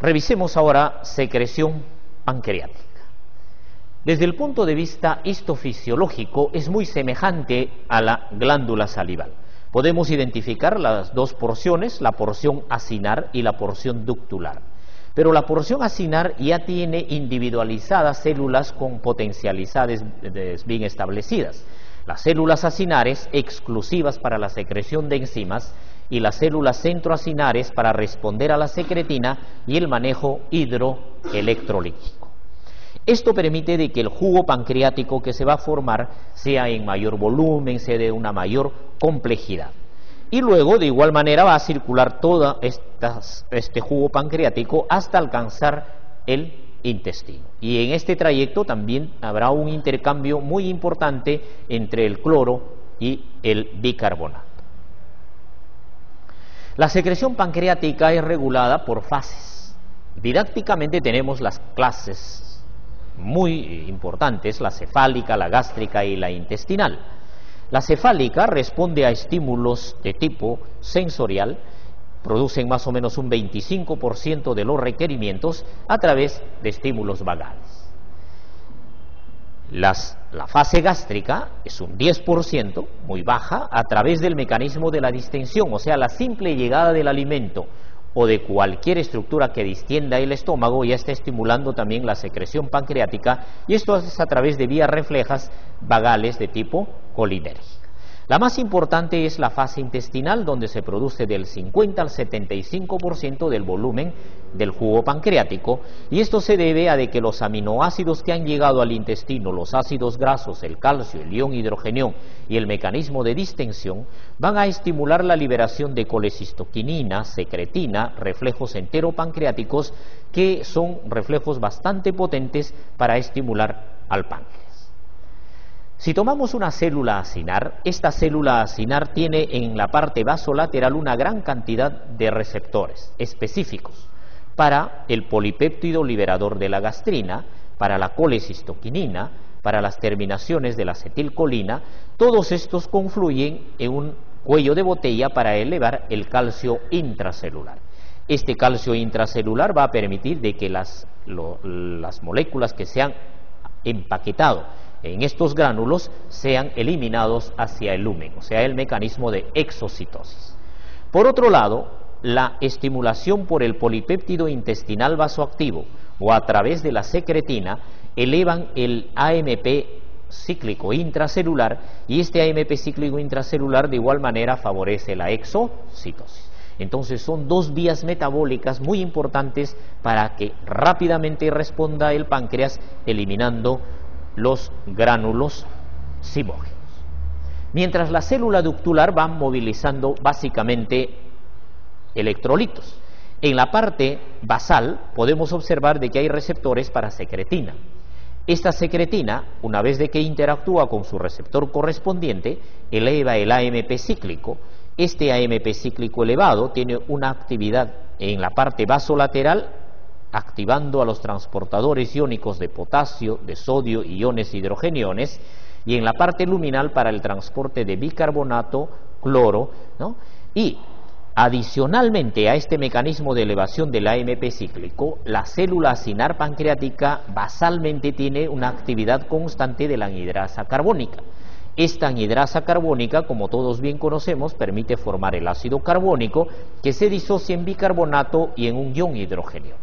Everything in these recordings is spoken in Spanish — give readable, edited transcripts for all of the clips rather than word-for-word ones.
Revisemos ahora secreción pancreática. Desde el punto de vista histofisiológico es muy semejante a la glándula salival. Podemos identificar las dos porciones, la porción acinar y la porción ductular. Pero la porción acinar ya tiene individualizadas células con potencialidades bien establecidas. Las células acinares exclusivas para la secreción de enzimas y las células centroacinares para responder a la secretina y el manejo hidroelectrolítico. Esto permite de que el jugo pancreático que se va a formar sea en mayor volumen, sea de una mayor complejidad. Y luego, de igual manera, va a circular todo este jugo pancreático hasta alcanzar el intestino. Y en este trayecto también habrá un intercambio muy importante entre el cloro y el bicarbonato. La secreción pancreática es regulada por fases. Didácticamente tenemos las clases muy importantes, la cefálica, la gástrica y la intestinal. La cefálica responde a estímulos de tipo sensorial, producen más o menos un 25% de los requerimientos a través de estímulos vagales. La fase gástrica es un 10%, muy baja, a través del mecanismo de la distensión, o sea, la simple llegada del alimento o de cualquier estructura que distienda el estómago ya está estimulando también la secreción pancreática, y esto es a través de vías reflejas vagales de tipo colinérgica. La más importante es la fase intestinal, donde se produce del 50 al 75% del volumen del jugo pancreático, y esto se debe a de que los aminoácidos que han llegado al intestino, los ácidos grasos, el calcio, el ion hidrogenión y el mecanismo de distensión, van a estimular la liberación de colecistoquinina, secretina, reflejos enteropancreáticos, que son reflejos bastante potentes para estimular al páncreas. Si tomamos una célula acinar, esta célula acinar tiene en la parte vasolateral una gran cantidad de receptores específicos para el polipéptido liberador de la gastrina, para la colecistoquinina, para las terminaciones de la acetilcolina. Todos estos confluyen en un cuello de botella para elevar el calcio intracelular. Este calcio intracelular va a permitir de que las moléculas que se han empaquetado en estos gránulos sean eliminados hacia el lumen, o sea, el mecanismo de exocitosis. Por otro lado, la estimulación por el polipéptido intestinal vasoactivo o a través de la secretina elevan el AMP cíclico intracelular, y este AMP cíclico intracelular de igual manera favorece la exocitosis. Entonces son dos vías metabólicas muy importantes para que rápidamente responda el páncreas eliminando los gránulos zimógenos. Mientras la célula ductular va movilizando básicamente electrolitos. En la parte basal podemos observar de que hay receptores para secretina. Esta secretina, una vez de que interactúa con su receptor correspondiente, eleva el AMP cíclico. Este AMP cíclico elevado tiene una actividad en la parte vasolateral, activando a los transportadores iónicos de potasio, de sodio y iones hidrogeniones, y en la parte luminal para el transporte de bicarbonato, cloro, ¿no? Y adicionalmente a este mecanismo de elevación del AMP cíclico, la célula acinar pancreática basalmente tiene una actividad constante de la anhidrasa carbónica. Esta anhidrasa carbónica, como todos bien conocemos, permite formar el ácido carbónico, que se disocia en bicarbonato y en un ion hidrogenio.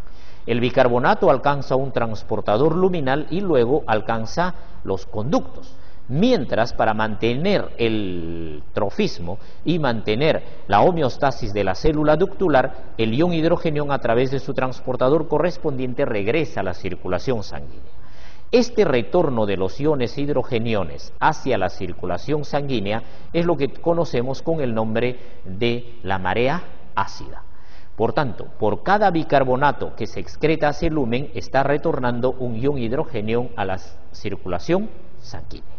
El bicarbonato alcanza un transportador luminal y luego alcanza los conductos. Mientras, para mantener el trofismo y mantener la homeostasis de la célula ductular, el ion hidrogenión a través de su transportador correspondiente regresa a la circulación sanguínea. Este retorno de los iones hidrogeniones hacia la circulación sanguínea es lo que conocemos con el nombre de la marea ácida. Por tanto, por cada bicarbonato que se excreta hacia el lumen, está retornando un ion hidrogenión a la circulación sanguínea.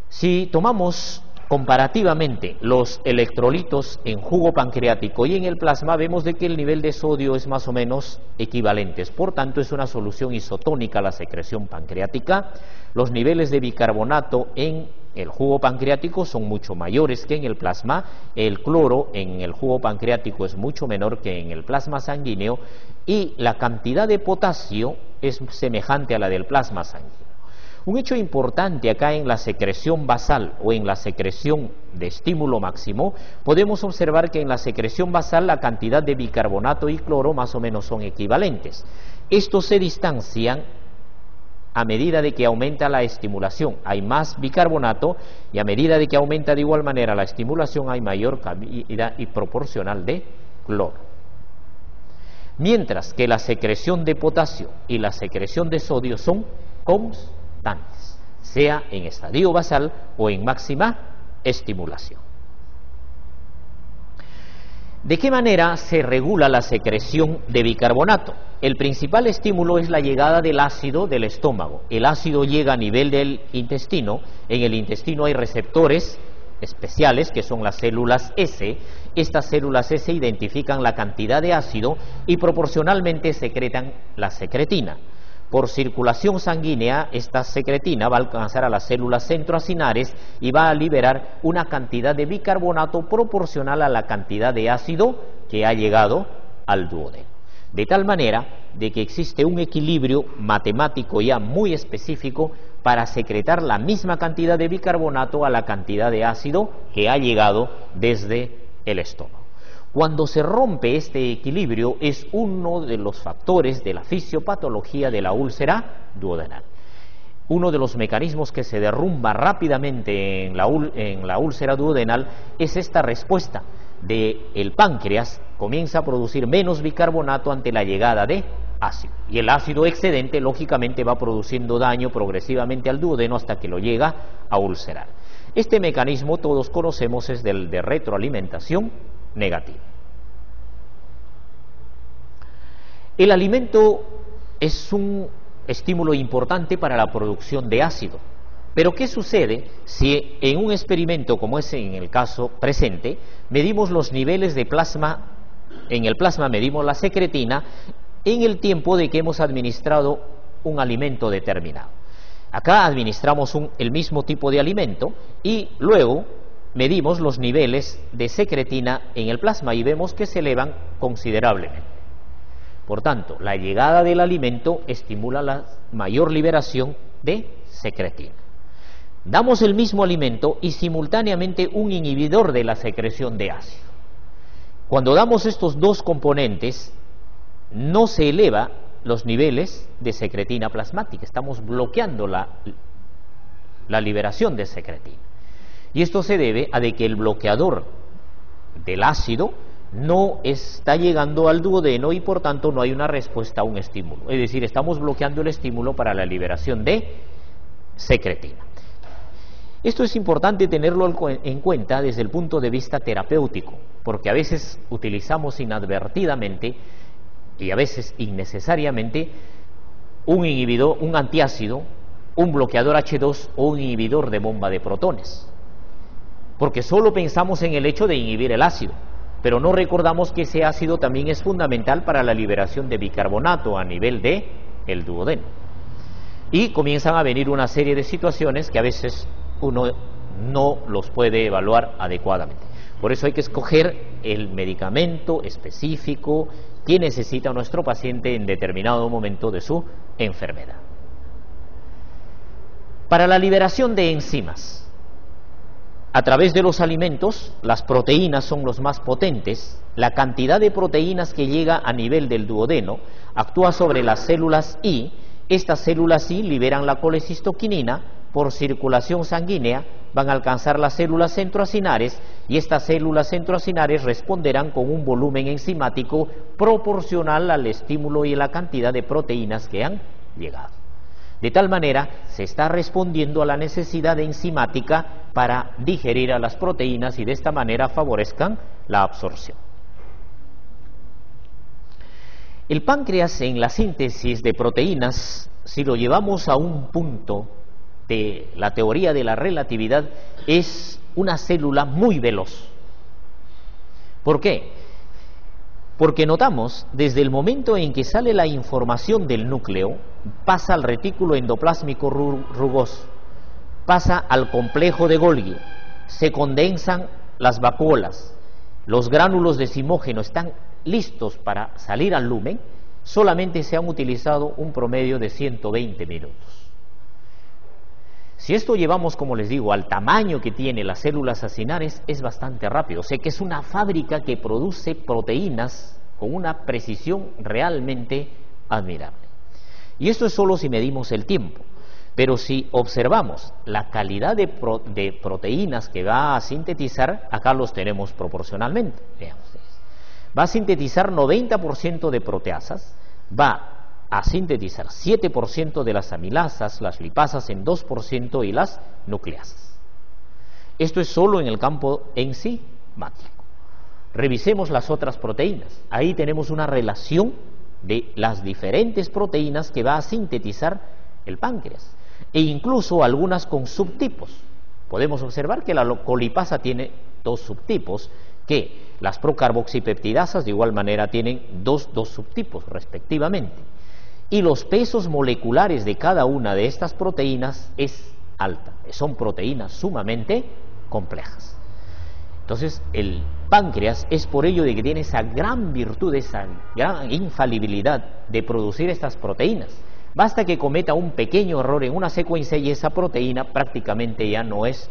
Si tomamos comparativamente los electrolitos en jugo pancreático y en el plasma, vemos de que el nivel de sodio es más o menos equivalentes. Por tanto, es una solución isotónica la secreción pancreática. Los niveles de bicarbonato en el jugo pancreático son mucho mayores que en el plasma, el cloro en el jugo pancreático es mucho menor que en el plasma sanguíneo y la cantidad de potasio es semejante a la del plasma sanguíneo. Un hecho importante acá en la secreción basal o en la secreción de estímulo máximo, podemos observar que en la secreción basal la cantidad de bicarbonato y cloro más o menos son equivalentes. Estos se distancian a medida de que aumenta la estimulación, hay más bicarbonato y a medida de que aumenta de igual manera la estimulación hay mayor cantidad y proporcional de cloro. Mientras que la secreción de potasio y la secreción de sodio son constantes, sea en estadio basal o en máxima estimulación. ¿De qué manera se regula la secreción de bicarbonato? El principal estímulo es la llegada del ácido del estómago. El ácido llega a nivel del intestino. En el intestino hay receptores especiales que son las células S. Estas células S identifican la cantidad de ácido y proporcionalmente secretan la secretina. Por circulación sanguínea, esta secretina va a alcanzar a las células centroacinares y va a liberar una cantidad de bicarbonato proporcional a la cantidad de ácido que ha llegado al duodeno. De tal manera de que existe un equilibrio matemático ya muy específico para secretar la misma cantidad de bicarbonato a la cantidad de ácido que ha llegado desde el estómago. Cuando se rompe este equilibrio es uno de los factores de la fisiopatología de la úlcera duodenal. Uno de los mecanismos que se derrumba rápidamente en la úlcera duodenal es esta respuesta del páncreas, comienza a producir menos bicarbonato ante la llegada de ácido. Y el ácido excedente lógicamente va produciendo daño progresivamente al duodeno hasta que lo llega a ulcerar. Este mecanismo todos conocemos, es del de retroalimentación negativa. El alimento es un estímulo importante para la producción de ácido, pero ¿qué sucede si en un experimento como ese en el caso presente medimos los niveles de plasma, en el plasma medimos la secretina en el tiempo de que hemos administrado un alimento determinado? Acá administramos el mismo tipo de alimento y luego medimos los niveles de secretina en el plasma y vemos que se elevan considerablemente. Por tanto, la llegada del alimento estimula la mayor liberación de secretina. Damos el mismo alimento y simultáneamente un inhibidor de la secreción de ácido. Cuando damos estos dos componentes, no se eleva los niveles de secretina plasmática, estamos bloqueando la liberación de secretina. Y esto se debe a de que el bloqueador del ácido no está llegando al duodeno y por tanto no hay una respuesta a un estímulo. Es decir, estamos bloqueando el estímulo para la liberación de secretina. Esto es importante tenerlo en cuenta desde el punto de vista terapéutico, porque a veces utilizamos inadvertidamente y a veces innecesariamente un inhibidor, un antiácido, un bloqueador H2 o un inhibidor de bomba de protones, porque solo pensamos en el hecho de inhibir el ácido, pero no recordamos que ese ácido también es fundamental para la liberación de bicarbonato a nivel de el duodeno. Y comienzan a venir una serie de situaciones que a veces uno no los puede evaluar adecuadamente. Por eso hay que escoger el medicamento específico que necesita nuestro paciente en determinado momento de su enfermedad. Para la liberación de enzimas, a través de los alimentos, las proteínas son los más potentes. La cantidad de proteínas que llega a nivel del duodeno actúa sobre las células I. Estas células I liberan la colecistoquinina por circulación sanguínea, van a alcanzar las células centroacinares y estas células centroacinares responderán con un volumen enzimático proporcional al estímulo y la cantidad de proteínas que han llegado. De tal manera, se está respondiendo a la necesidad enzimática para digerir a las proteínas y de esta manera favorezcan la absorción. El páncreas en la síntesis de proteínas, si lo llevamos a un punto de la teoría de la relatividad, es una célula muy veloz. ¿Por qué? Porque notamos, desde el momento en que sale la información del núcleo, pasa al retículo endoplásmico rugoso, pasa al complejo de Golgi, se condensan las vacuolas, los gránulos de zimógeno están listos para salir al lumen, solamente se han utilizado un promedio de 120 minutos. Si esto llevamos, como les digo, al tamaño que tiene las células acinares, es bastante rápido. O sea que es una fábrica que produce proteínas con una precisión realmente admirable. Y esto es solo si medimos el tiempo. Pero si observamos la calidad de proteínas que va a sintetizar, acá los tenemos proporcionalmente. Vean ustedes. Va a sintetizar 90% de proteasas, va a sintetizar 7% de las amilasas, las lipasas en 2% y las nucleasas. Esto es solo en el campo enzimático. Revisemos las otras proteínas. Ahí tenemos una relación de las diferentes proteínas que va a sintetizar el páncreas, e incluso algunas con subtipos. Podemos observar que la colipasa tiene dos subtipos, que las procarboxipeptidasas de igual manera tienen dos subtipos respectivamente, y los pesos moleculares de cada una de estas proteínas es alta, son proteínas sumamente complejas. Entonces el páncreas es por ello de que tiene esa gran virtud, esa gran infalibilidad de producir estas proteínas. Basta que cometa un pequeño error en una secuencia y esa proteína prácticamente ya no es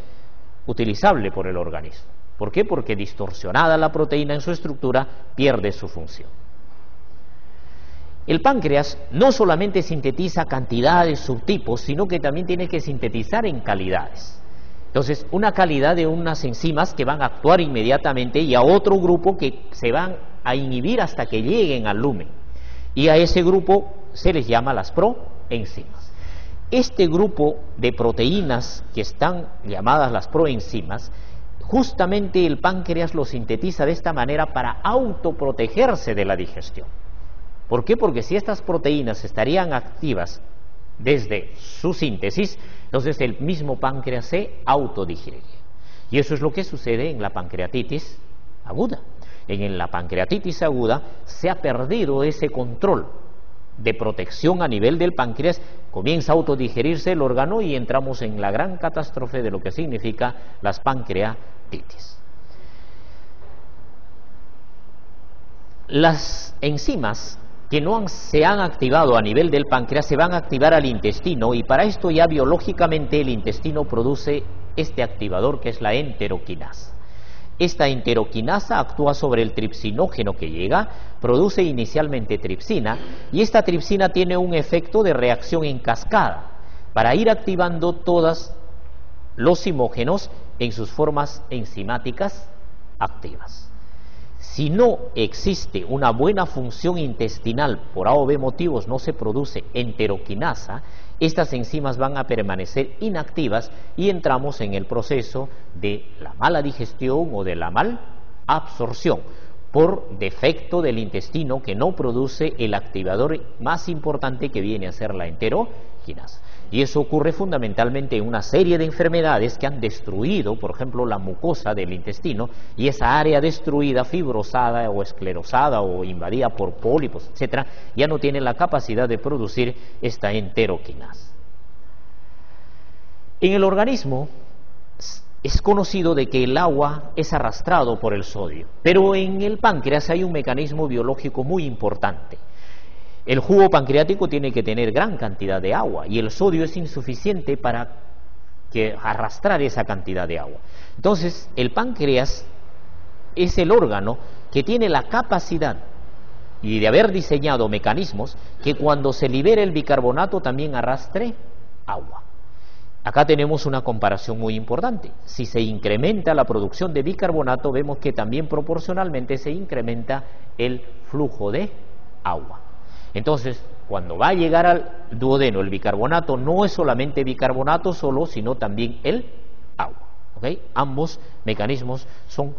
utilizable por el organismo. ¿Por qué? Porque distorsionada la proteína en su estructura pierde su función. El páncreas no solamente sintetiza cantidades, subtipos, sino que también tiene que sintetizar en calidades. Entonces, una calidad de unas enzimas que van a actuar inmediatamente y a otro grupo que se van a inhibir hasta que lleguen al lumen. Y a ese grupo se les llama las proenzimas. Este grupo de proteínas que están llamadas las proenzimas, justamente el páncreas lo sintetiza de esta manera para autoprotegerse de la digestión. ¿Por qué? Porque si estas proteínas estarían activas desde su síntesis, entonces el mismo páncreas se autodigeriría. Y eso es lo que sucede en la pancreatitis aguda. En la pancreatitis aguda se ha perdido ese control de protección a nivel del páncreas, comienza a autodigerirse el órgano y entramos en la gran catástrofe de lo que significa las pancreatitis. Las enzimas que no se han activado a nivel del páncreas se van a activar al intestino, y para esto ya biológicamente el intestino produce este activador que es la enteroquinasa. Esta enteroquinasa actúa sobre el tripsinógeno que llega, produce inicialmente tripsina, y esta tripsina tiene un efecto de reacción en cascada para ir activando todos los zimógenos en sus formas enzimáticas activas. Si no existe una buena función intestinal, por A o B motivos no se produce enteroquinasa, estas enzimas van a permanecer inactivas y entramos en el proceso de la mala digestión o de la malabsorción por defecto del intestino que no produce el activador más importante que viene a ser la enteroquinasa. Y eso ocurre fundamentalmente en una serie de enfermedades que han destruido, por ejemplo, la mucosa del intestino, y esa área destruida, fibrosada o esclerosada o invadida por pólipos, etcétera, ya no tiene la capacidad de producir esta enteroquinasa. En el organismo es conocido de que el agua es arrastrado por el sodio, pero en el páncreas hay un mecanismo biológico muy importante. El jugo pancreático tiene que tener gran cantidad de agua y el sodio es insuficiente para arrastrar esa cantidad de agua. Entonces, el páncreas es el órgano que tiene la capacidad y de haber diseñado mecanismos que cuando se libere el bicarbonato también arrastre agua. Acá tenemos una comparación muy importante. Si se incrementa la producción de bicarbonato, vemos que también proporcionalmente se incrementa el flujo de agua. Entonces, cuando va a llegar al duodeno el bicarbonato, no es solamente bicarbonato solo, sino también el agua. ¿Okay? Ambos mecanismos son